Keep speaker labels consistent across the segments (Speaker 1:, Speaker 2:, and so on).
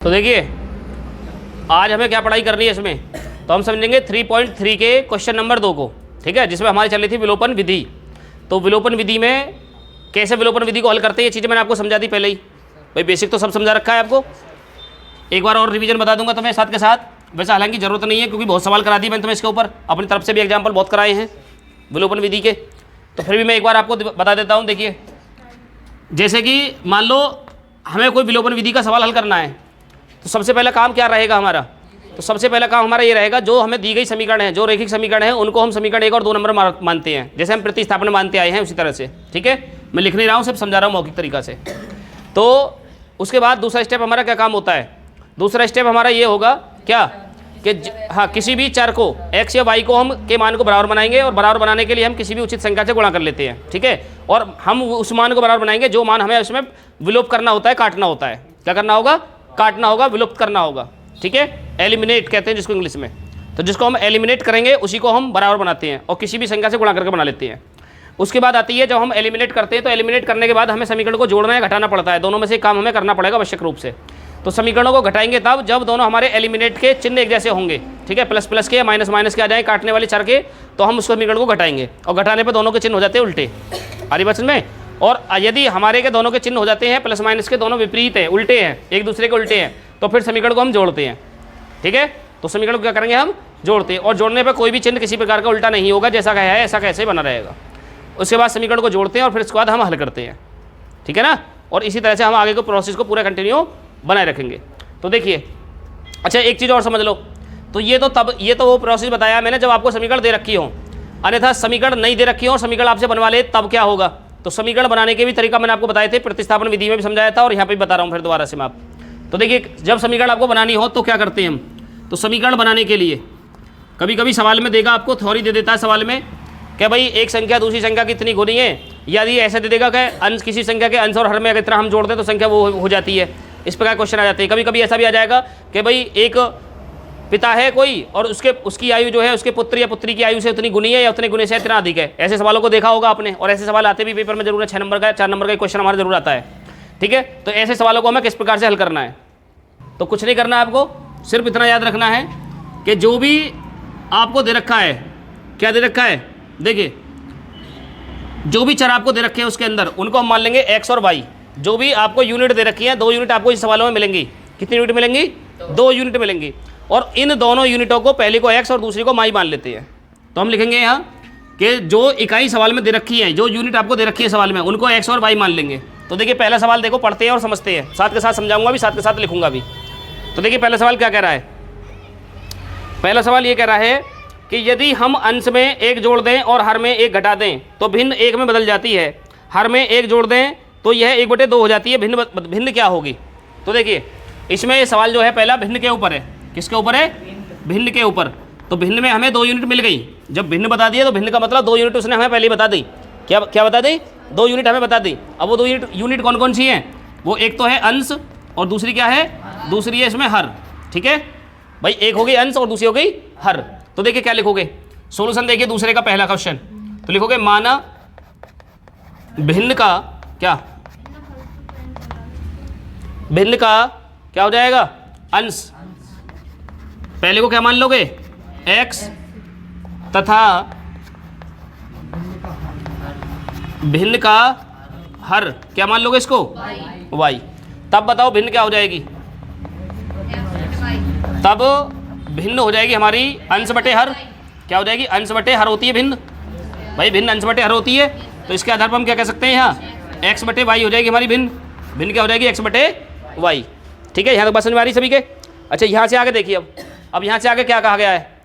Speaker 1: तो देखिए आज हमें क्या पढ़ाई करनी है इसमें, तो हम समझेंगे 3.3 के क्वेश्चन नंबर 2 को, ठीक है, जिसमें हमारी चल रही थी विलोपन विधि। तो विलोपन विधि में कैसे विलोपन विधि को हल करते हैं ये चीज़ें मैंने आपको समझा दी पहले ही, भाई बेसिक तो सब समझा रखा है आपको। एक बार और रिवीजन बता दूंगा तुम्हें साथ के साथ, वैसे हालांकि ज़रूरत नहीं है क्योंकि बहुत सवाल करा दिए मैंने तुम्हें इसके ऊपर, अपनी तरफ से भी एग्जाम्पल बहुत कराए हैं विलोपन विधि के, तो फिर भी मैं एक बार आपको बता देता हूँ। देखिए जैसे कि मान लो हमें कोई विलोपन विधि का सवाल हल करना है, तो सबसे पहला काम क्या रहेगा हमारा, तो सबसे पहला काम हमारा ये रहेगा, जो हमें दी गई समीकरण है, जो रैखिक समीकरण है, उनको हम समीकरण 1 और 2 नंबर मानते हैं, जैसे हम प्रतिस्थापन मानते आए हैं उसी तरह से, ठीक है। मैं लिख नहीं रहा हूँ, सिर्फ समझा रहा हूँ मौखिक तरीका से। तो उसके बाद दूसरा स्टेप हमारा क्या काम होता है, दूसरा स्टेप हमारा ये होगा क्या कि हाँ किसी भी चर को x या y को हम के मान को बराबर बनाएंगे, और बराबर बनाने के लिए हम किसी भी उचित संख्या से गुणा कर लेते हैं, ठीक है। और हम उस मान को बराबर बनाएंगे जो मान हमें उसमें विलोप करना होता है, काटना होता है। क्या करना होगा? काटना होगा, विलुप्त करना होगा, ठीक है। एलिमिनेट कहते हैं जिसको इंग्लिश में, तो जिसको हम एलिमिनेट करेंगे उसी को हम बराबर बनाते हैं और किसी भी संख्या से गुणा करके बना लेते हैं। उसके बाद आती है जब हम एलिमिनेट करते हैं, तो एलिमिनेट करने के बाद हमें समीकरण को जोड़ना या घटाना पड़ता है, दोनों में से काम हमें करना पड़ेगा आवश्यक रूप से। तो समीकरणों को घटाएंगे तब जब दोनों हमारे एलिमिनेट के चिन्ह एक जैसे होंगे, ठीक है, प्लस प्लस के या माइनस माइनस के आ जाए काटने वाले चर के, तो हम उस समीकरण को घटाएंगे, और घटाने पर दोनों के चिन्ह हो जाते हैं उल्टे, आ रही बात समझ में। और यदि हमारे के दोनों के चिन्ह हो जाते हैं प्लस माइनस के दोनों विपरीत हैं, उल्टे हैं, एक दूसरे के उल्टे हैं, तो फिर समीकरण को हम जोड़ते हैं, ठीक है। तो समीकरण को क्या करेंगे, हम जोड़ते हैं, और जोड़ने पर कोई भी चिन्ह किसी प्रकार का उल्टा नहीं होगा, जैसा का है ऐसा कैसे बना रहेगा। उसके बाद समीकरण को जोड़ते हैं और फिर उसके बाद हम हल करते हैं, ठीक है ना। और इसी तरह से हम आगे को प्रोसेस को पूरा कंटिन्यू बनाए रखेंगे। तो देखिए अच्छा एक चीज़ और समझ लो, तो ये तो वो प्रोसेस बताया मैंने जब आपको समीकरण दे रखी हो, अन्यथा समीकरण नहीं दे रखी हो और समीकरण आपसे बनवा ले तब क्या होगा। तो समीकरण बनाने के भी तरीका मैंने आपको बताए थे, प्रतिस्थापन विधि में भी समझाया था और यहाँ पे भी बता रहा हूँ फिर दोबारा से मैं आप। तो देखिए जब समीकरण आपको बनानी हो तो क्या करते हैं हम, तो समीकरण बनाने के लिए कभी कभी सवाल में देगा, आपको थ्योरी दे देता है सवाल में क्या भाई एक संख्या दूसरी संख्या कितनी गुनी है, यदि ऐसे दे देगा कि अंश किसी संख्या के अंश और हर में अगर इतना हम जोड़ दें तो संख्या वो हो जाती है। इस प्रकार क्वेश्चन आ जाते हैं। कभी कभी ऐसा भी आ जाएगा कि भाई एक पिता है कोई और उसकी आयु जो है उसके पुत्र या पुत्री की आयु से उतनी गुनी है या उतने गुने से इतना अधिक है। ऐसे सवालों को देखा होगा आपने, और ऐसे सवाल आते भी पेपर में जरूर है, 6 नंबर का 4 नंबर का क्वेश्चन हमारा जरूर आता है, ठीक है। तो ऐसे सवालों को हमें किस प्रकार से हल करना है, तो कुछ नहीं करना है आपको, सिर्फ इतना याद रखना है कि जो भी आपको दे रखा है, क्या दे रखा है, देखिए जो भी चर आपको दे रखे हैं उसके अंदर उनको हम मान लेंगे x और y। जो भी आपको यूनिट दे रखी है, 2 यूनिट आपको इस सवालों में मिलेंगी। कितनी यूनिट मिलेंगी? 2 यूनिट मिलेंगी, और इन दोनों यूनिटों को पहले को x और दूसरी को y मान लेते हैं। तो हम लिखेंगे यहाँ कि जो इकाई सवाल में दे रखी है, जो यूनिट आपको दे रखी है सवाल में, उनको x और y मान लेंगे। तो देखिए पहला सवाल देखो, पढ़ते हैं और समझते हैं, साथ के साथ समझाऊंगा भी, साथ के साथ लिखूंगा भी। तो देखिए पहला सवाल क्या कह रहा है, पहला सवाल ये कह रहा है कि यदि हम अंश में 1 जोड़ दें और हर में 1 घटा दें तो भिन्न 1 में बदल जाती है, हर में 1 जोड़ दें तो यह 1/2 हो जाती है, भिन्न क्या होगी। तो देखिए इसमें ये सवाल जो है पहला भिन्न के ऊपर है, किसके ऊपर है, भिन्न के ऊपर। तो भिन्न में हमें 2 यूनिट मिल गई, जब भिन्न बता दिया तो भिन्न का मतलब 2 यूनिट उसने हमें पहले बता दी। क्या बता दी? 2 यूनिट हमें बता दी। अब वो 2 यूनिट कौन कौन सी हैं, वो एक तो है अंश और दूसरी क्या है, दूसरी है इसमें हर, ठीक है भाई। एक हो गई अंश और दूसरी हो गई हर। तो देखिए क्या लिखोगे, सॉल्यूशन देखिए दूसरे का पहला क्वेश्चन, तो लिखोगे माना भिन्न का क्या, भिन्न का क्या हो जाएगा, अंश। पहले को क्या मान लोगे, x, तथा भिन्न का हर क्या मान लोगे इसको, y। तब बताओ भिन्न क्या हो जाएगी, तब भिन्न हो जाएगी हमारी अंश बटे हर। क्या हो जाएगी, अंश बटे हर होती है भिन्न, भाई भिन्न अंश बटे हर होती है। तो इसके आधार पर हम क्या कह सकते हैं, यहाँ x बटे y हो जाएगी हमारी भिन्न, भिन्न क्या हो जाएगी, x बटे y, ठीक है। यहाँ तक बात समझ में आ रही सभी के। अच्छा यहाँ से आगे देखिए, अब यहाँ से आगे क्या कहा गया है,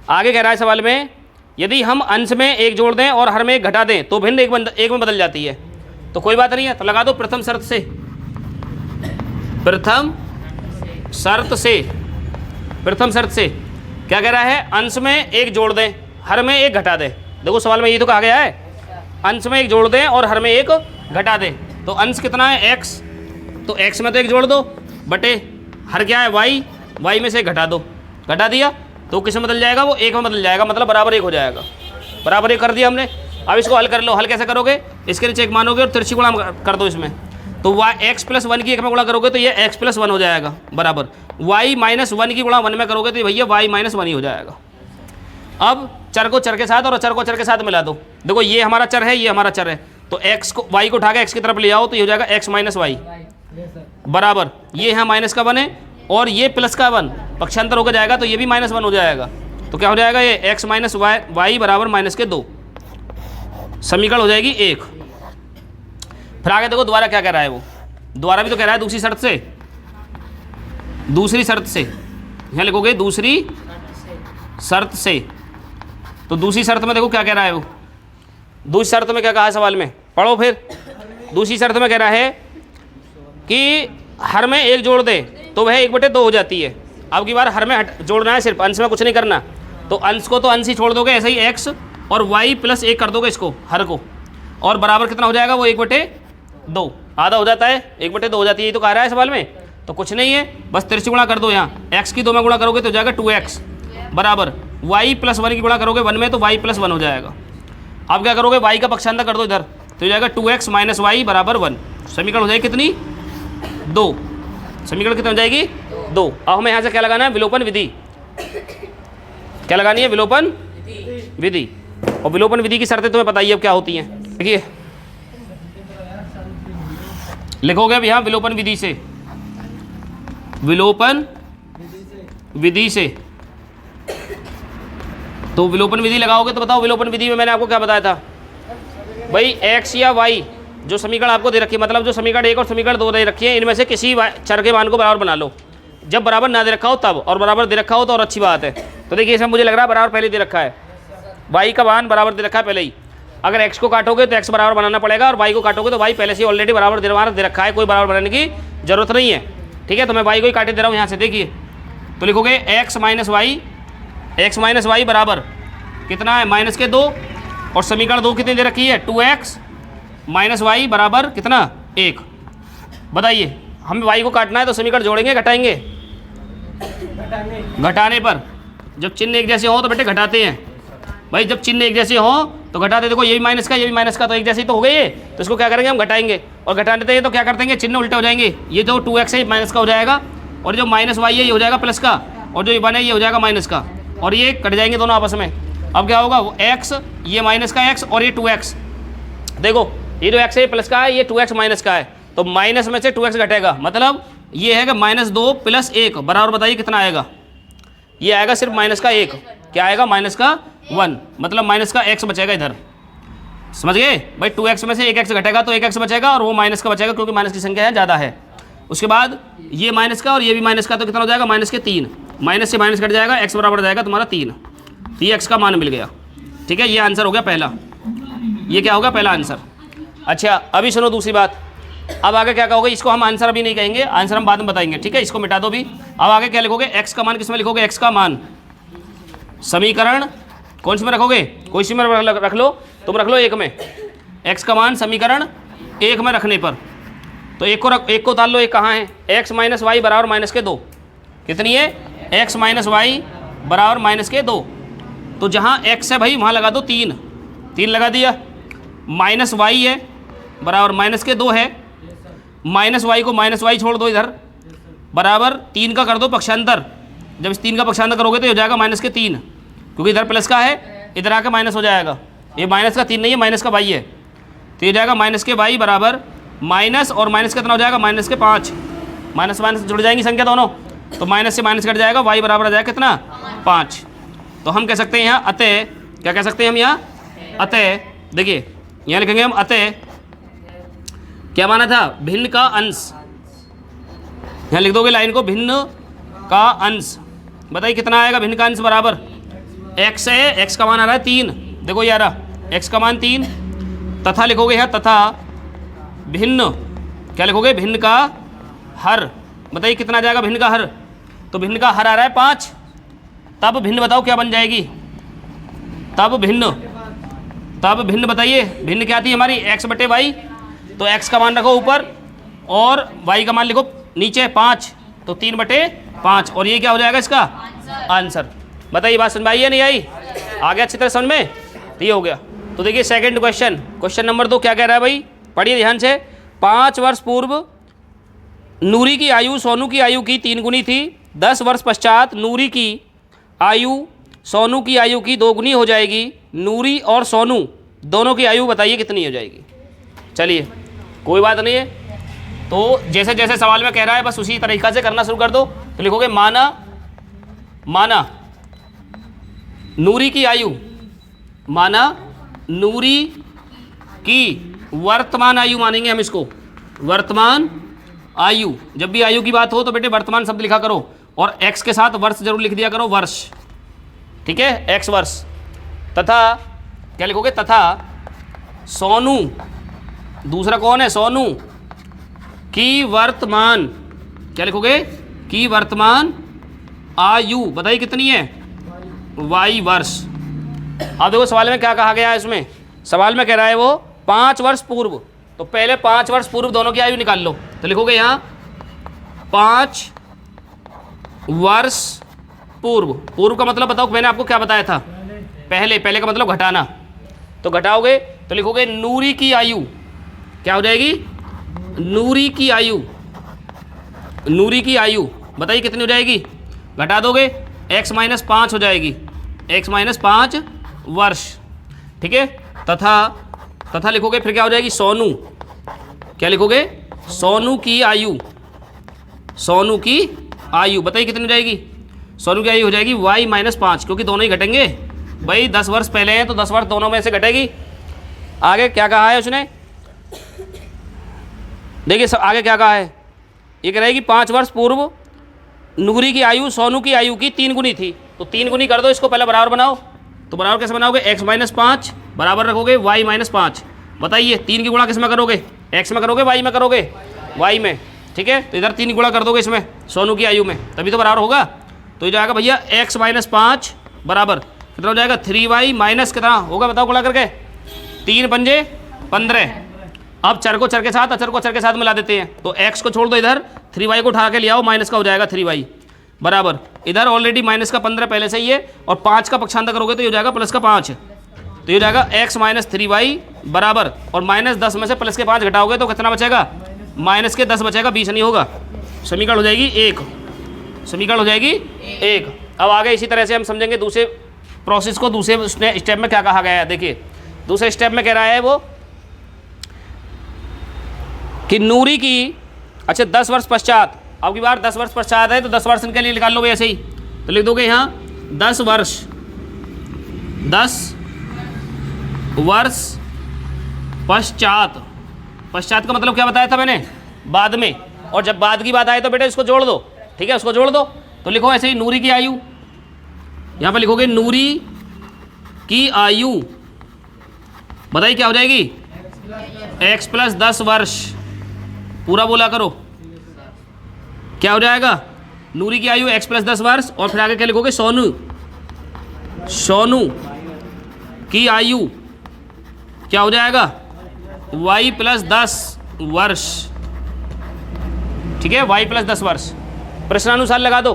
Speaker 1: आगे कह रहा है सवाल में यदि हम अंश में 1 जोड़ दें और हर में 1 घटा दें तो भिन्न 1 में बदल जाती है। तो कोई बात नहीं है, तो लगा दो प्रथम शर्त से, प्रथम शर्त से क्या कह रहा है, अंश में 1 जोड़ दें, हर में 1 घटा दें। देखो सवाल में ये तो कहा गया है, अंश में 1 जोड़ दें और हर में 1 घटा दें। तो अंश कितना है, x, तो x में तो 1 जोड़ दो, बटे हर क्या है, y में से 1 घटा दो, घटा दिया तो किस में बदल जाएगा, वो 1 में बदल जाएगा, मतलब बराबर 1 हो जाएगा। बराबर 1 कर दिया हमने। अब इसको हल कर लो। हल कैसे करोगे, इसके नीचे 1 मानोगे और तिरछी गुणा कर दो इसमें। तो x प्लस 1 की 1 में गुणा करोगे तो ये x प्लस 1 हो जाएगा बराबर y माइनस 1 की गुणा 1 में करोगे तो भैया y माइनस 1 ही हो जाएगा। अब चर को चर के साथ और चर को चर के साथ मिला दो। देखो ये हमारा चर है, ये हमारा चर है, तो x को y को उठा के x की तरफ ले आओ तो ये हो जाएगा x माइनस वाई बराबर ये यहाँ माइनस का 1 है और ये प्लस का 1 पक्षांतर होकर जाएगा तो ये भी -1 हो जाएगा। तो क्या हो जाएगा ये x माइनस वाई बराबर -2 समीकरण हो जाएगी 1। फिर आगे देखो दोबारा क्या कह रहा है वो, दोबारा भी तो कह रहा है दूसरी शर्त से, दूसरी शर्त से यहाँ लिखोगे दूसरी शर्त से। तो दूसरी शर्त में देखो क्या कह रहा है वो, दूसरी शर्त में क्या कहा है सवाल में, पढ़ो फिर। दूसरी शर्त में कह रहा है कि हर में 1 जोड़ दे तो वह 1/2 हो जाती है। अब की बार हर में जोड़ना है, सिर्फ अंश में कुछ नहीं करना। तो अंश को तो अंश ही छोड़ दोगे, ऐसे ही x और y प्लस 1 कर दोगे इसको हर को, और बराबर कितना हो जाएगा वो 1/2 आधा हो जाता है, 1/2 हो जाती है। ये तो कह रहा है सवाल में, तो कुछ नहीं है, बस तिरछी गुणा कर दो। यहाँ x की 2 में गुणा करोगे तो हो जाएगा 2x बराबर y प्लस 1 की गुणा करोगे 1 में तो y प्लस 1 हो जाएगा। अब क्या करोगे y का पक्षांतर कर दो इधर तो हो जाएगा 2x माइनस वाई बराबर 1। समीकरण हो जाएगी कितनी 2, समीकरण कितनी हो जाएगी 2। अब हमें यहाँ से क्या लगाना है विलोपन विधि, क्या लगानी है विलोपन विधि। और विलोपन विधि की शर्तें तुम्हें बताइए अब क्या होती हैं। देखिए लिखोगे अब यहाँ विलोपन विधि से, विलोपन विधि से। तो विलोपन विधि लगाओगे तो बताओ विलोपन विधि में मैंने आपको क्या बताया था भाई, x या y जो समीकरण आपको दे रखी है, मतलब जो समीकरण 1 और समीकरण 2 दे रखी है, इनमें से किसी चर के मान को बराबर बना लो। जब बराबर ना दे रखा हो तब, और बराबर दे रखा हो तो और अच्छी बात है। तो देखिए इसमें मुझे लग रहा है बराबर पहले दे रखा है, y का मान बराबर दे रखा है पहले ही। अगर x को काटोगे तो x बराबर बनाना पड़ेगा, और y को काटोगे तो y पहले से ऑलरेडी बराबर दे रखा है, कोई बराबर बनाने की जरूरत नहीं है। ठीक है, तो मैं y को ही काटे दे रहा हूँ यहाँ से। देखिए तो लिखोगे x माइनस वाई बराबर कितना है -2, और समीकरण 2 कितनी दे रखी है 2x माइनस वाई बराबर कितना 1। बताइए हमें y को काटना है तो समीकरण जोड़ेंगे घटाएंगे, घटाने पर जब चिन्ह एक जैसे हो तो बेटे घटाते हैं भाई, जब चिन्ह एक जैसे हो तो घटाते। देखो ये भी माइनस का ये भी माइनस का, तो एक जैसे ही तो हो गए ये, तो इसको क्या करेंगे हम घटाएंगे, और घटाने देंगे तो क्या कर देंगे चिन्ह उल्टे हो जाएंगे। ये जो 2x है माइनस का हो जाएगा, और जो माइनस वाई है ये हो जाएगा प्लस का, और जो 1 है ये हो जाएगा माइनस का, और ये कट जाएंगे दोनों आपस में। अब क्या होगा x ये माइनस का x और ये 2x, देखो ये जो x है ये प्लस का है, ये 2x माइनस का है, तो माइनस में से 2x घटेगा, मतलब ये है कि -2 प्लस 1 बराबर बताइए कितना आएगा। ये आएगा सिर्फ माइनस का 1, क्या आएगा -1, मतलब माइनस का x बचेगा इधर। समझ गए भाई, 2x में से 1x घटेगा तो 1x बचेगा, और वो माइनस का बचेगा क्योंकि माइनस की संख्या है ज़्यादा है। उसके बाद ये माइनस का और ये भी माइनस का, तो कितना हो जाएगा -3, माइनस से माइनस कट जाएगा, x बराबर हो जाएगा तुम्हारा 3, तो ये x का मान मिल गया। ठीक है, ये आंसर हो गया पहला, ये क्या होगा पहला आंसर। अच्छा अभी सुनो दूसरी बात, अब आगे क्या कहोगे, इसको हम आंसर अभी नहीं कहेंगे, आंसर हम बाद में बताएंगे। ठीक है, इसको मिटा दो भी। अब आगे क्या लिखोगे, x का मान किसमें लिखोगे, x का मान समीकरण कौन सी में रखोगे, कोई सी में रख लो, तुम रख लो 1 में, x का मान समीकरण 1 में रखने पर, तो 1 को उतार लो, 1 कहाँ है, x माइनस वाई बराबर -2 कितनी है, x माइनस वाई बराबर -2। तो जहाँ x है भाई वहाँ लगा दो 3 लगा दिया, माइनस वाई है बराबर -2 है, माइनस वाई को माइनस वाई छोड़ दो इधर, बराबर 3 का कर दो पक्षांतर। जब इस 3 का पक्षांतर करोगे तो हो जाएगा -3, क्योंकि इधर प्लस का है, इधर आकर माइनस हो जाएगा। ये माइनस का 3 नहीं है, माइनस का वाई है, तो ये जाएगा -वाई बराबर माइनस, और माइनस कितना हो जाएगा -5, माइनस माइनस जुड़ जाएंगी संख्या दोनों, तो माइनस से माइनस कट जाएगा, वाई बराबर आ जाएगा कितना 5। तो हम कह सकते हैं यहाँ अतः, क्या कह सकते हैं हम यहाँ अतः, देखिए यहाँ लिखेंगे हम अतः, क्या माना था भिन्न का अंश, यहाँ लिख दोगे लाइन को भिन्न का अंश। बताइए कितना आएगा भिन्न का अंश बराबर, x है, x का मान आ रहा है 3, देखो ये आ रहा x का मान 3, तथा लिखोगे यहाँ तथा भिन्न, क्या लिखोगे भिन्न का हर। बताइए कितना आ जाएगा भिन्न का हर, तो भिन्न का हर आ रहा है 5, तब भिन्न बताओ क्या बन जाएगी, तब भिन्न बताइए भिन्न क्या थी हमारी x/y, तो x का मान रखो ऊपर और y का मान लिखो नीचे 5, तो 3/5, और ये क्या हो जाएगा इसका आंसर। बताइए बात समझ में आई या नहीं आई, आ गया अच्छी तरह समझ में, तो ये हो गया। तो देखिए सेकंड क्वेश्चन नंबर 2 क्या कह रहा है भाई, पढ़िए ध्यान से। 5 वर्ष पूर्व नूरी की आयु सोनू की आयु की 3 गुनी थी। 10 वर्ष पश्चात नूरी की आयु सोनू की आयु की 2 गुनी हो जाएगी। नूरी और सोनू दोनों की आयु बताइए कितनी हो जाएगी। चलिए कोई बात नहीं है, तो जैसे जैसे सवाल में कह रहा है बस उसी तरीक़ा से करना शुरू कर दो। तो लिखोगे माना नूरी की आयु, माना नूरी की वर्तमान आयु मानेंगे हम इसको, वर्तमान आयु। जब भी आयु की बात हो तो बेटे वर्तमान शब्द लिखा करो और x के साथ वर्ष जरूर लिख दिया करो, वर्ष, ठीक है, x वर्ष। तथा क्या लिखोगे, तथा सोनू, दूसरा कौन है, सोनू की वर्तमान, क्या लिखोगे, की वर्तमान आयु बताइए कितनी है, y वर्ष। अब देखो सवाल में क्या कहा गया है, इसमें सवाल में कह रहा है वो 5 वर्ष पूर्व, तो पहले 5 वर्ष पूर्व दोनों की आयु निकाल लो। तो लिखोगे यहाँ 5 वर्ष पूर्व, पूर्व का मतलब बताओ, मैंने आपको क्या बताया था, पहले, पहले का मतलब घटाना, तो घटाओगे तो लिखोगे नूरी की आयु, क्या हो जाएगी, नूरी की आयु, नूरी की आयु बताइए कितनी हो जाएगी, घटा दोगे x - 5 हो जाएगी, x - 5 वर्ष, ठीक है। तथा लिखोगे फिर क्या हो जाएगी, सोनू, क्या लिखोगे, सोनू की आयु, सोनू की आयु बताइए कितनी हो जाएगी, सोनू की आयु हो जाएगी y - 5, क्योंकि दोनों ही घटेंगे भाई, 10 वर्ष पहले हैं तो 10 वर्ष दोनों में से घटेगी। आगे क्या कहा है उसने, देखिए आगे क्या कहा है, ये कह रहा है कि 5 वर्ष पूर्व नूरी की आयु सोनू की आयु की 3 गुनी थी, तो 3 गुनी कर दो इसको, पहले बराबर बनाओ। तो बराबर कैसे बनाओगे, x - 5 बराबर रखोगे y - 5, बताइए 3 की गुणा किस में करोगे, x में करोगे y में करोगे, y में, ठीक है। तो इधर 3 गुणा कर दोगे इसमें सोनू की आयु में, तभी तो बराबर होगा। तो ये जाएगा भैया x - 5 बराबर कितना हो जाएगा, 3y माइनस कितना होगा बताओ गुणा करके, 3 पंजे 15। अब चर को चर के साथ, अचर को अचर के साथ मिला देते हैं, तो x को छोड़ दो इधर, 3y को उठा के ले आओ, माइनस का हो जाएगा 3y बराबर, इधर ऑलरेडी माइनस का 15 पहले से ही है, और 5 का पक्षांतर करोगे तो ये हो जाएगा प्लस का 5, तो ये हो जाएगा x - 3y बराबर, और -10 में से प्लस के 5 घटाओगे तो कितना बचेगा, -10 बचेगा, 20 नहीं होगा, समीकरण हो जाएगी 1, समीकरण हो जाएगी 1। अब आगे इसी तरह से हम समझेंगे दूसरे प्रोसेस को, दूसरे स्टेप में क्या कहा गया है। देखिए दूसरे स्टेप में कह रहा है वो कि नूरी की, अच्छा 10 वर्ष पश्चात, अब की बार 10 वर्ष पश्चात है तो 10 वर्ष इनके लिए निकाल लोगे ऐसे ही, तो लिख दोगे यहाँ 10 वर्ष, 10 वर्ष पश्चात, पश्चात का मतलब क्या बताया था मैंने, बाद में, और जब बाद की बात आए तो बेटे इसको जोड़ दो, ठीक है, उसको जोड़ दो। तो लिखो ऐसे ही नूरी की आयु, यहाँ पर लिखोगे नूरी की आयु बताइए क्या हो जाएगी, x + 10 वर्ष, पूरा बोला करो, क्या हो जाएगा, नूरी की आयु x + 10 वर्ष, और फिर आगे क्या लिखोगे, सोनू, सोनू की आयु क्या हो जाएगा, y + 10 वर्ष, ठीक है, y + 10 वर्ष। प्रश्नानुसार लगा दो,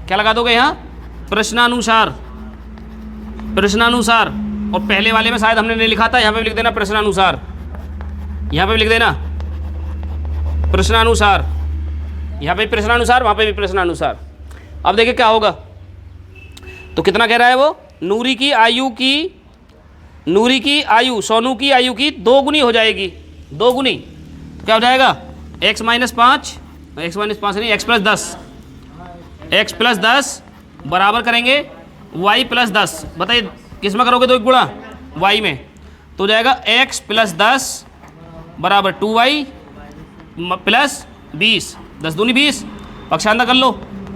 Speaker 1: क्या लगा दोगे यहाँ, प्रश्नानुसार, प्रश्नानुसार, और पहले वाले में शायद हमने नहीं लिखा था, यहाँ पे भी लिख देना प्रश्नानुसार, यहाँ पे भी लिख देना प्रश्नानुसार, यहाँ पे भी प्रश्नानुसार, वहाँ पे भी प्रश्नानुसार। अब देखिए क्या होगा, तो कितना कह रहा है वो, नूरी की आयु की, नूरी की आयु सोनू की आयु की 2 गुनी हो जाएगी, 2 गुनी, तो क्या हो जाएगा, x - 5, x - 5 नहीं, x + 10, x + 10 बराबर करेंगे y + 10, बताइए किस में करोगे, तो एक गुणा y में, तो हो जाएगा x + 10 बराबर 2y + 20, 10 दूनी 20, पक्षांतर कर लो,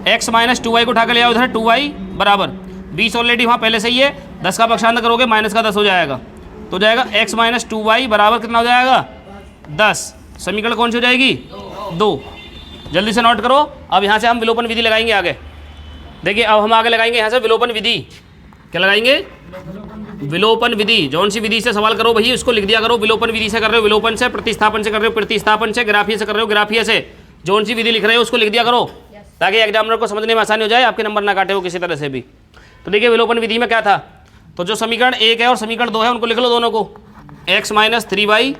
Speaker 1: x - 2y को उठा कर ले आओ इधर, 2y बराबर 20 ऑलरेडी वहाँ पहले से ही है, 10 का पक्षांतर करोगे माइनस का 10 हो जाएगा, तो हो जाएगा x - 2y बराबर कितना हो जाएगा, 10। समीकरण कौन सी हो जाएगी, 2। जल्दी से नोट करो। अब यहाँ से हम विलोपन विधि लगाएंगे आगे, देखिए अब हम आगे लगाएंगे यहाँ से विलोपन विधि, क्या लगाएंगे, विलोपन विधि। जौन सी विधि से सवाल करो वही उसको लिख दिया करो, विलोपन विधि से कर रहे हो विलोपन से, प्रतिस्थापन से कर रहे हो प्रतिस्थापन से, ग्राफीय से कर रहे हो ग्राफीय से, जौन सी विधि लिख रहे हो उसको लिख दिया करो, ताकि एग्जामिनर को समझने में आसानी हो जाए, आपके नंबर ना काटे हो किसी तरह से भी। तो देखिए विलोपन विधि में क्या था, तो जो समीकरण 1 है और समीकरण 2 है उनको लिख लो दोनों को, x - 3y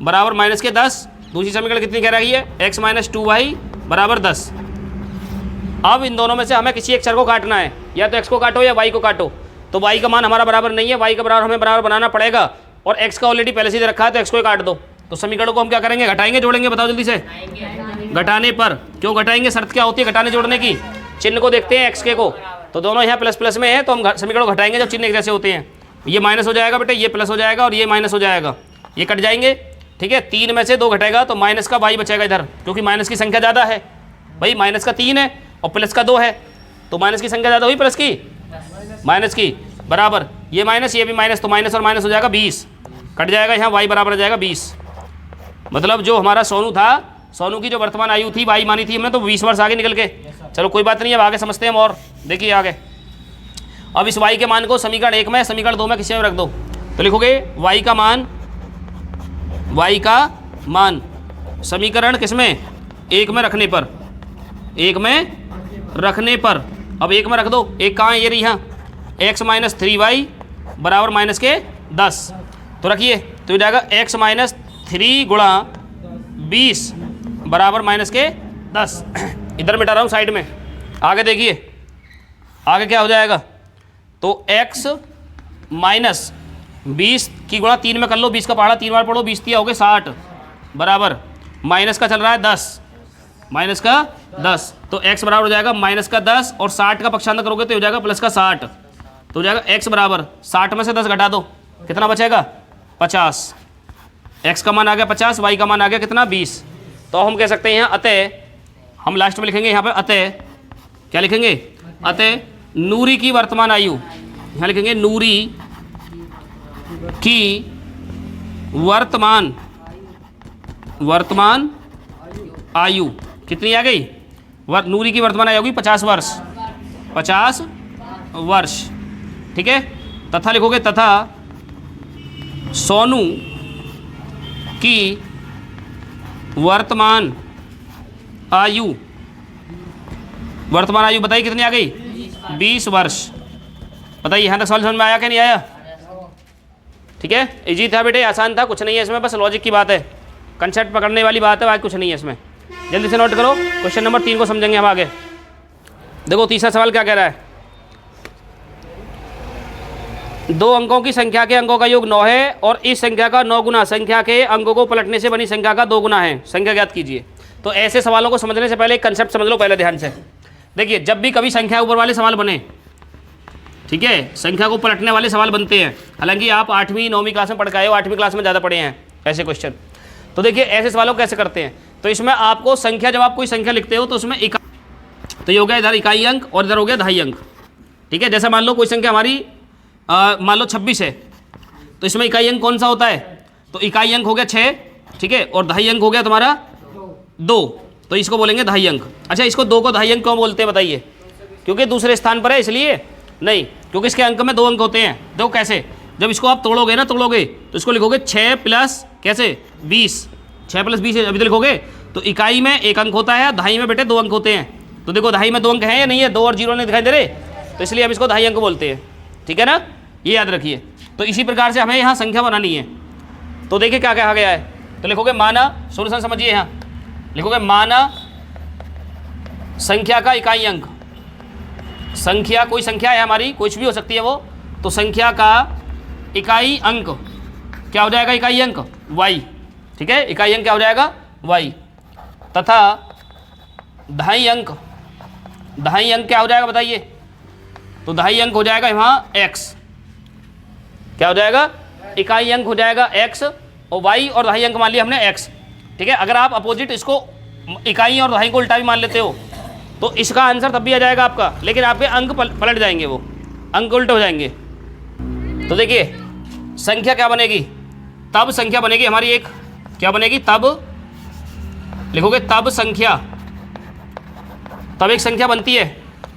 Speaker 1: बराबर -10 दूसरी समीकरण कितनी कह रही है, x माइनस 2y बराबर 10। अब इन दोनों में से हमें किसी एक चर को काटना है, या तो x को काटो या y को काटो। तो y का मान हमारा बराबर नहीं है, y का बराबर हमें बराबर बनाना पड़ेगा, और x का ऑलरेडी पहले से दे रखा है तो x को ही काट दो। तो समीकरण को हम क्या करेंगे, घटाएंगे जोड़ेंगे, बताओ जल्दी से। घटाने पर। क्यों घटाएंगे, शर्त क्या होती है घटाने जोड़ने की, चिन्ह को देखते हैं x के को, तो दोनों यहाँ प्लस प्लस में है, तो हम समीकरण को घटाएंगे जब चिन्ह एक जैसे होते हैं। ये माइनस हो जाएगा बेटे, ये प्लस हो जाएगा, और ये माइनस हो जाएगा, ये कट जाएंगे। ठीक है, 3 में से 2 घटेगा तो माइनस का y बचेगा इधर, क्योंकि माइनस की संख्या ज़्यादा है भाई, माइनस का 3 है और प्लस का 2 है, तो माइनस की संख्या ज़्यादा हुई प्लस की, माइनस की बराबर ये माइनस, ये भी माइनस, तो माइनस और माइनस हो जाएगा 20, कट जाएगा यहाँ, y बराबर हो जाएगा 20। मतलब जो हमारा सोनू था, सोनू की जो वर्तमान आयु थी y मानी थी हमने, तो 20 वर्ष आगे निकल के। चलो कोई बात नहीं, अब आगे समझते हैं हम, और देखिए आगे। अब इस y के मान को समीकरण 1 में, समीकरण 2 में किसी में रख दो, तो लिखोगे y का मान समीकरण किसमें, 1 में रखने पर, 1 में रखने पर। अब 1 में रख दो, 1 कहाँ है, ये रही यहाँ, x माइनस 3y बराबर माइनस के 10, तो रखिए, तो हो जाएगा x माइनस 3 गुणा 20 बराबर माइनस के 10। इधर मिटा रहा हूँ साइड में, आगे देखिए आगे क्या हो जाएगा, तो x माइनस 20 की गुणा 3 में कर लो, 20 का पहाड़ा 3 बार पढ़ो, 20 दिया हो गए 60 बराबर माइनस का चल रहा है 10, माइनस का 10, तो x बराबर हो जाएगा माइनस का 10, और 60 का पक्षांतर करोगे तो हो जाएगा प्लस का 60, तो हो जाएगा x बराबर 60 में से 10 घटा दो, कितना बचेगा 50। x का मान आ गया 50, y का मान आ गया कितना 20। तो हम कह सकते हैं यहाँ अतः, हम लास्ट में लिखेंगे यहाँ पे अतः, क्या लिखेंगे, अतः नूरी की वर्तमान आयु, यहाँ लिखेंगे नूरी की वर्तमान आयु कितनी आ गई, नूरी की वर्तमान आयु होगी 50 वर्ष, 50 वर्ष। ठीक है, तथा लिखोगे, तथा सोनू की वर्तमान आयु बताइए कितनी आ गई, 20 वर्ष। बताइए यहाँ तक सवाल समझ में आया कि नहीं आया। ठीक है, इजी था बेटे, आसान था, कुछ नहीं है इसमें, बस लॉजिक की बात है, कंसेप्ट पकड़ने वाली बात है, बाकी कुछ नहीं है इसमें। जल्दी से नोट करो, क्वेश्चन नंबर 3 को समझेंगे हम आगे। देखो तीसरा सवाल क्या कह रहा है, 2 अंकों की संख्या के अंकों का योग 9 है, और इस संख्या का 9 गुना संख्या के अंकों को पलटने से बनी संख्या का 2 गुना है, संख्या ज्ञात कीजिए। तो ऐसे सवालों को समझने से पहले एक कंसेप्ट समझ लो पहले ध्यान से। देखिए जब भी कभी संख्या ऊपर वाले सवाल बने, ठीक है, संख्या को पलटने वाले सवाल बनते हैं, हालांकि आप 8वीं 9वीं क्लास में पढ़ के आए हो, 8वीं क्लास में ज़्यादा पढ़े हैं ऐसे क्वेश्चन। तो देखिए ऐसे सवालों को कैसे करते हैं, तो इसमें आपको संख्या, जब आप कोई संख्या लिखते हो तो उसमें तो ये हो गया इधर इकाई अंक और इधर हो गया दहाई अंक। ठीक है, जैसे मान लो कोई संख्या हमारी मान लो 26 है, तो इसमें इकाई अंक कौन सा होता है, तो इकाई अंक हो गया 6, ठीक है, और दहाई अंक हो गया तुम्हारा 2, तो इसको बोलेंगे दहाई अंक। अच्छा, इसको 2 को दहाई अंक क्यों बोलते हैं बताइए, क्योंकि दूसरे स्थान पर है इसलिए नहीं, क्योंकि इसके अंक में 2 अंक होते हैं। देखो कैसे, जब इसको आप तोड़ोगे ना, तोड़ोगे तो इसको लिखोगे 6 प्लस कैसे 20, 6 प्लस 20 अभी तो लिखोगे, तो इकाई में 1 अंक होता है, दहाई में बेटे 2 अंक होते हैं। तो देखो दहाई में 2 अंक हैं या नहीं है, 2 और 0 नहीं दिखाई दे रहे, तो इसलिए हम इसको दहाई अंक बोलते हैं। ठीक है ना, ये याद रखिए। तो इसी प्रकार से हमें यहाँ संख्या बनानी है। तो देखिए क्या कहा गया है, तो लिखोगे माना, सोल्यूशन समझिए, यहाँ लिखोगे माना संख्या का इकाई अंक, संख्या कोई संख्या है हमारी, कुछ भी हो सकती है वो, तो संख्या का इकाई अंक क्या हो जाएगा, इकाई अंक y। ठीक है, इकाई अंक क्या हो जाएगा y, तथा दहाई अंक क्या हो जाएगा बताइए, तो दहाई अंक हो जाएगा यहाँ x, क्या हो जाएगा, इकाई अंक हो जाएगा x और y, और दहाई अंक मान लिया हमने x। ठीक है, अगर आप अपोजिट इसको इकाई और दहाई को उल्टा भी मान लेते हो तो इसका आंसर तब भी आ जाएगा आपका, लेकिन आपके अंक पलट जाएंगे, वो अंक उल्टे हो जाएंगे। तो देखिए संख्या क्या बनेगी, तब संख्या बनेगी हमारी एक, क्या बनेगी, तब लिखोगे तब संख्या, तब एक संख्या बनती है,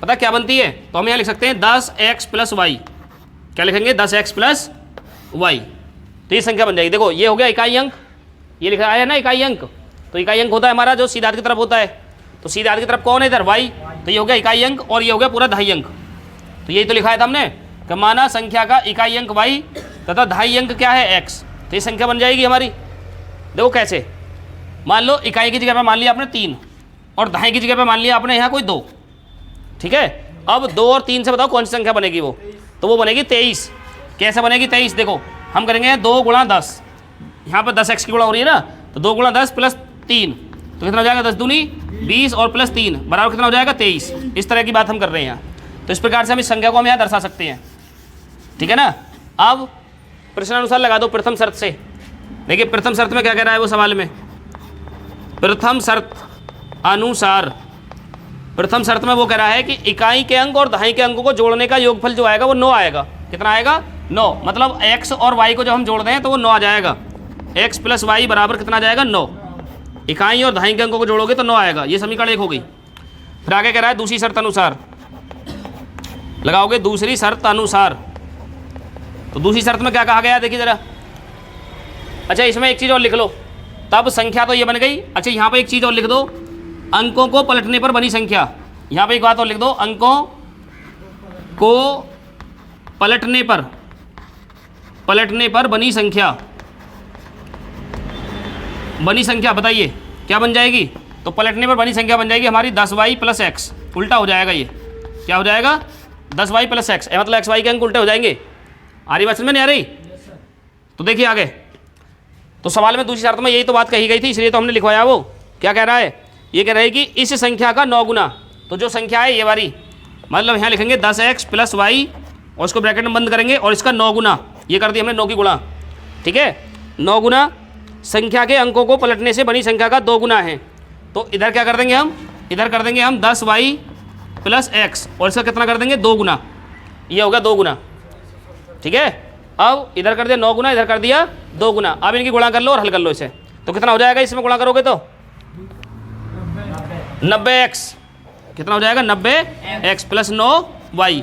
Speaker 1: पता क्या बनती है, तो हम यहाँ लिख सकते हैं 10x प्लस वाई, क्या लिखेंगे 10x प्लस वाई, तो ये संख्या बन जाएगी। देखो ये हो गया इकाई अंक, ये लिखा है ना इकाई अंक, तो इकाई अंक होता है हमारा जो सीधा की तरफ होता है, तो सीधा की तरफ कौन है इधर y, तो ये हो गया इकाई अंक, और ये हो गया पूरा दहाई अंक। तो यही तो लिखा है था हमने कि माना संख्या का इकाई अंक y तथा दहाई अंक क्या है x, तो ये संख्या बन जाएगी हमारी। देखो कैसे, मान लो इकाई की जगह पे मान लिया आपने 3 और दहाई की जगह पे मान लिया आपने यहाँ कोई 2, ठीक है। अब 2 और 3 से बताओ कौन सी संख्या बनेगी वो, तो वो बनेगी 23। कैसे बनेगी 23, देखो हम करेंगे 2 गुणा 10, यहाँ पर 10x की गुणा हो रही है ना, तो 2 गुणा 10 प्लस 3, तो कितना हो जाएगा 10 दूनी 20 और प्लस 3 बराबर कितना हो जाएगा 23। इस तरह की बात हम कर रहे हैं यहाँ। तो इस प्रकार से हम इस संख्या को हम यहाँ दर्शा सकते हैं, ठीक है ना। अब प्रश्नानुसार लगा दो प्रथम शर्त से। देखिए प्रथम शर्त में क्या कह रहा है वो सवाल में, प्रथम शर्त अनुसार, प्रथम शर्त में वो कह रहा है कि इकाई के अंक और दहाई के अंकों को जोड़ने का योगफल जो आएगा वो 9 आएगा। कितना आएगा 9, मतलब x और y को जब हम जोड़ दें तो वो 9 आ जाएगा। x प्लस वाई बराबर कितना आ जाएगा 9। इकाई और दहाई के अंकों को जोड़ोगे तो 9 आएगा। ये समीकरण 1 हो गई। फिर आगे कह रहा है दूसरी शर्त अनुसार, लगाओगे दूसरी शर्त अनुसार। तो दूसरी शर्त में क्या कहा गया देखिए ज़रा। अच्छा इसमें एक चीज़ और लिख लो, तब संख्या तो ये बन गई। अच्छा यहाँ पे एक चीज़ और लिख दो, अंकों को पलटने पर बनी संख्या। यहाँ पे एक बात और लिख दो, अंकों को पलटने पर बनी संख्या। बनी संख्या बताइए क्या बन जाएगी, तो पलटने पर बनी संख्या बन जाएगी हमारी 10y प्लस एक्स। उल्टा हो जाएगा, ये क्या हो जाएगा 10y प्लस एक्स, मतलब xy के अंक उल्टे हो जाएंगे। आ रही बात समझ में नहीं आ रही? तो देखिए आगे, तो सवाल में दूसरी शर्त में यही तो बात कही गई थी, इसलिए तो हमने लिखवाया। वो क्या कह रहा है, ये कह रहा है कि इस संख्या का 9 गुना, तो जो संख्या है ये वाली, मतलब यहाँ लिखेंगे 10x प्लस वाई और उसको ब्रैकेट में बंद करेंगे और इसका 9 गुना, ये कर दिया हमने 9 की गुणा, ठीक है। 9 गुना संख्या के अंकों को पलटने से बनी संख्या का 2 गुना है। तो इधर क्या कर देंगे हम, इधर कर देंगे हम 10y प्लस एक्स और इसका कितना कर देंगे 2 गुना, ये होगा 2 गुना, ठीक है। अब इधर कर दिया 9 गुना, इधर कर दिया 2 गुना। अब इनकी गुणा कर लो और हल कर लो इसे, तो कितना हो जाएगा इसमें गुणा करोगे तो 90x, कितना हो जाएगा 90x प्लस 9y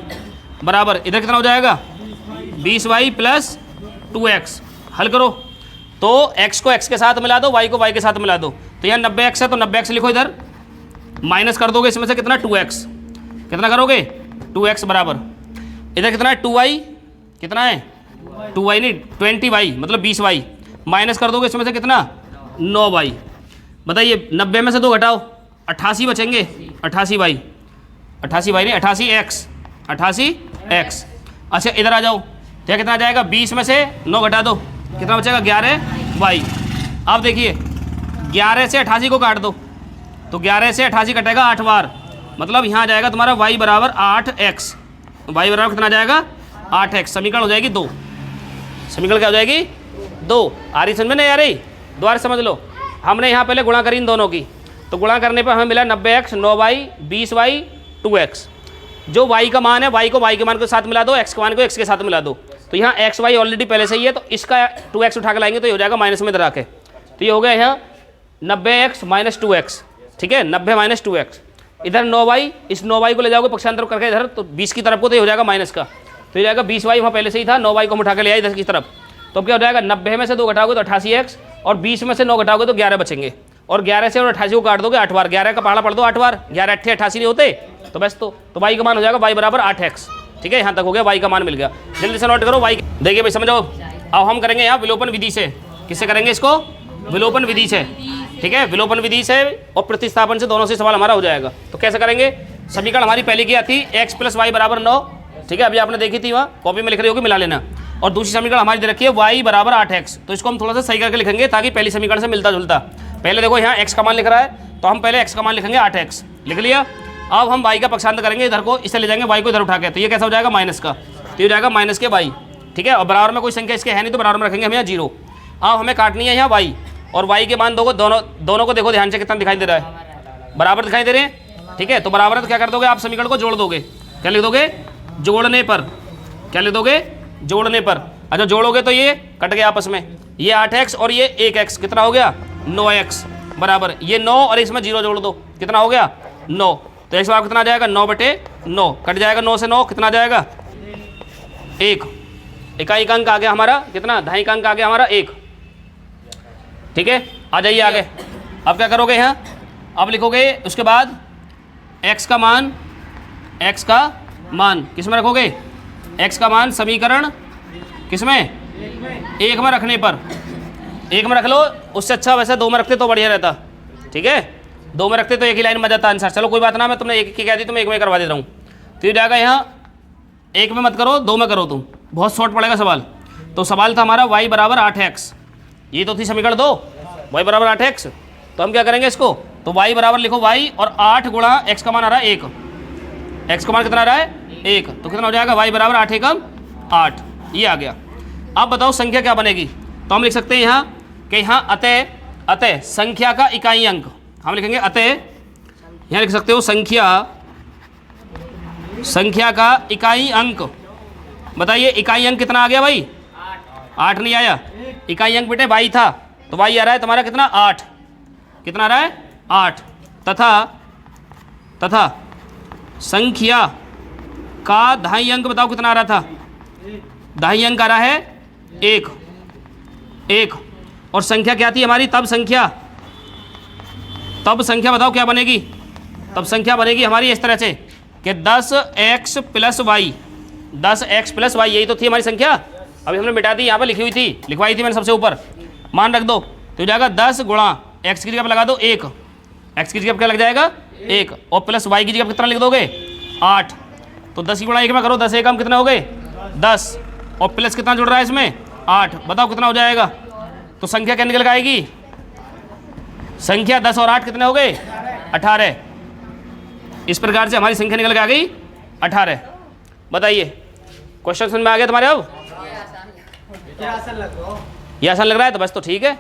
Speaker 1: बराबर इधर कितना हो जाएगा 20y प्लस 2x। हल करो तो x को x के साथ मिला दो, y को y के साथ मिला दो, तो यहाँ 90x है तो 90x लिखो, इधर माइनस कर दोगे इसमें से कितना 2x, कितना करोगे 2x बराबर इधर कितना है 2y, कितना है 2y नहीं 20y मतलब 20y, माइनस कर दोगे इसमें से कितना 9y। बताइए 90 में से 2 घटाओ 88 बचेंगे, 88y, 88y नहीं 88x। अच्छा इधर आ जाओ, तो कितना आ जाएगा 20 में से 9 घटा दो, कितना बचेगा 11y। अब देखिए 11 से 88 को काट दो, तो 11 से 88 कटेगा 8 बार, मतलब यहाँ आ जाएगा तुम्हारा y बराबर 8x, y बराबर कितना आ जाएगा 8x। समीकरण हो जाएगी 2, समीकरण क्या हो जाएगी 2। आ रही समझ में नहीं आ रही, दोबारा समझ लो। हमने यहाँ पहले गुणा करी इन दोनों की, तो गुणा करने पर हमें मिला 90x 9y 20y 2x। जो y का मान है y को y के मान के साथ मिला दो, x के मान को x के साथ मिला दो, तो यहाँ xy ऑलरेडी पहले से ही है, तो इसका 2x उठा के लाएंगे तो ये हो जाएगा माइनस में इधर आके, तो ये हो गया यहाँ 90x माइनस 2x, ठीक है 90 माइनस 2x। इधर 9y, इस 9y को ले जाओगे पक्षांतर करके इधर, तो 20 की तरफ को तो ये हो जाएगा माइनस का, तो ये जाएगा 20y वहाँ पहले से ही था, 9y को हम उठा के ले आए इधर की तरफ, तो अब क्या हो जाएगा 90 में से 2 घटाओगे तो 88x और 20 में से 9 घटाओगे तो 11 बचेंगे, और 11 से और 88 को काट दोगे 8 बार, 11 का पहाड़ा पढ़ दो 8 बार, 11 8 88 नहीं होते, तो बस तो y का मान हो जाएगा y बराबर 8x, ठीक है। यहाँ तक हो गया, y का मान मिल गया। जल्दी से नोट करो y। देखिए भाई समझो, अब हम करेंगे यहाँ विलोपन विधि से। किससे करेंगे इसको, विलोपन विधि से, ठीक है। विलोपन विधि से और प्रतिस्थापन से, दोनों से सवाल हमारा हो जाएगा। तो कैसे करेंगे, समीकरण हमारी पहले क्या थी x प्लस वाई बराबर 9, ठीक है, अभी आपने देखी थी वहाँ कॉपी में लिख रही होगी, मिला लेना। और दूसरी समीकरण हमारी दे रखी है y बराबर 8x, तो इसको हम थोड़ा सा सही करके लिखेंगे ताकि पहली समीकरण से मिलता जुलता। पहले देखो यहाँ x का मान लिख रहा है, तो हम पहले x का मान लिखेंगे 8x, लिख लिया। अब हम y का पक्षांतर करेंगे, इधर को इससे ले जाएंगे y को इधर उठा के, तो ये कैसा हो जाएगा माइनस का, तो ये हो जाएगा माइनस के y, ठीक है। और बराबर में कोई संख्या इसके है नहीं, तो बराबर में रखेंगे हम यहाँ 0। अब हमें काटनी है यहाँ y, और y के मान दोनों को देखो ध्यान से कितना दिखाई दे रहा है, बराबर दिखाई दे रहे हैं, ठीक है। तो बराबर है तो क्या कर दोगे आप, समीकरण को जोड़ दोगे, क्या लिख दोगे जोड़ने पर, क्या लिख दोगे जोड़ने पर। अच्छा जोड़ोगे तो ये कट गया आपस में, ये 8x और ये 1x, कितना हो गया 9x बराबर ये 9 और इसमें 0 जोड़ दो, कितना हो गया 9, तो x बराबर कितना आ जाएगा 9/9, कट जाएगा 9 से 9 कितना आ जाएगा 1, इकाई का अंक आ गया हमारा कितना, दहाई का अंक आ गया हमारा 1, ठीक है। आ जाइए आगे, अब क्या करोगे यहाँ, अब लिखोगे उसके बाद x का मान किस में रखोगे, x का मान समीकरण किस में 1 में रखने पर, एक में रख लो, उससे अच्छा वैसे 2 में रखते तो बढ़िया रहता, ठीक है। 2 में रखते तो एक ही लाइन में जाता आंसर। चलो कोई बात ना, मैं तुमने एक की कह दी तो मैं एक में करवा देता हूँ। तो ये जाएगा यहाँ 1 में मत करो, 2 में करो तुम, बहुत शॉर्ट पड़ेगा सवाल। तो सवाल था हमारा y बराबर 8x, ये तो थी समीकरण 2, y बराबर 8x। तो हम क्या करेंगे इसको, तो y बराबर लिखो y और 8 गुणा x का मान आ रहा है 1, x का मान कितना आ रहा है 1, तो कितना हो जाएगा y बराबर 8 एकम 8, ये आ गया। अब बताओ संख्या क्या बनेगी। तो हम लिख सकते हैं यहाँ कि यहाँ अतः संख्या का इकाई अंक, हम लिखेंगे अतः, यहाँ लिख सकते हो संख्या का इकाई अंक। बताइए इकाई अंक कितना आ गया भाई, 8 नहीं आया, इकाई अंक बेटे y था, तो y आ रहा है तुम्हारा कितना 8, कितना आ रहा है 8, तथा संख्या का दहाई अंक बताओ कितना आ रहा था, दहाई अंक आ रहा है 1, और संख्या क्या थी हमारी, तब संख्या बताओ क्या बनेगी, तब संख्या बनेगी हमारी इस तरह से कि 10x plus Y, 10x plus Y, यही तो थी हमारी संख्या। अभी हमने मिटा दी, यहाँ पर लिखी हुई थी, लिखवाई थी मैंने सबसे ऊपर, मान रख दो, तो जाएगा 10 गुणा x की जगह पर लगा दो 1, x की जगह पर क्या लग जाएगा 1, और प्लस y की जगह पर कितना लिख दोगे 8, तो 10 की गुणा 1 में करो, 10 एकम कितने हो गए 10, और प्लस कितना जुड़ रहा है इसमें 8, बताओ कितना हो जाएगा। तो संख्या क्या निकल के आएगी, संख्या 10 और 8 कितने हो गए 18। इस प्रकार से हमारी संख्या निकल के आ गई 18। बताइए क्वेश्चन समझ में आ गया तुम्हारे। अब ये आसान लग रहा है तो बस, तो ठीक है।